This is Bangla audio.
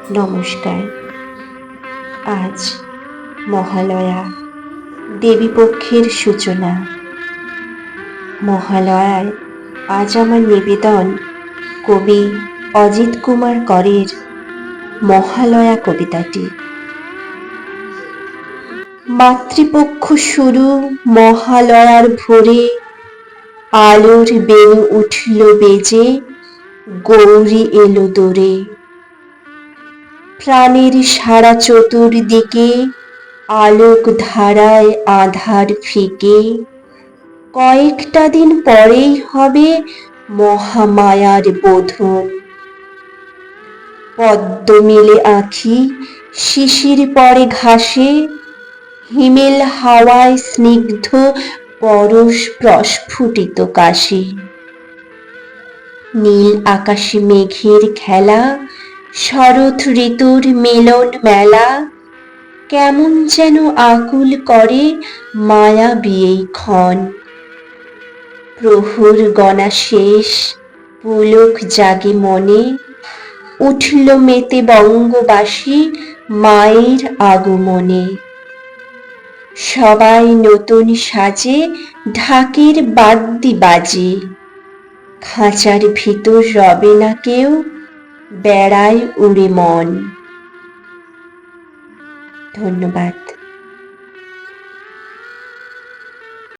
নমস্কার। আজ মহালয়া, দেবীপক্ষের সূচনা। মহালয়ায় আজ আমার নিবেদন কবি অজিত কুমার করের মহালয়া কবিতাটি। মাতৃপক্ষ শুরু মহালয়ার ভোরে, আলোর বেণী উঠল বেজে, গৌরী এলো দোরে। প্রাণের সারা চতুর্দিকে আলোক ধারায় আঁধার ফিকে। কয়েকটা দিন পরেই হবে মহামায়ার বোধন। পদ্ম মেলে আঁখি, শিশির পড়ে ঘাসে, হিমেল হাওয়ায় স্নিগ্ধ পরশ প্রস্ফুটিত কাশে। নীল আকাশে মেঘের খেলা, শরৎ ঋতুর মিলন মেলা, কেমন যেন আকুল করে মায়াবী এই ক্ষণ। প্রহর গণা শেষ, পুলক জাগে মনে, উঠল মেতে বঙ্গবাসী মায়ের আগমনে। সবাই নতুন সাজে, ঢাকের বাদ্যি বাজে, খাঁচার ভিতর রবে না কেউ, বেড়ায় উড়ে মন। ধন্যবাদ।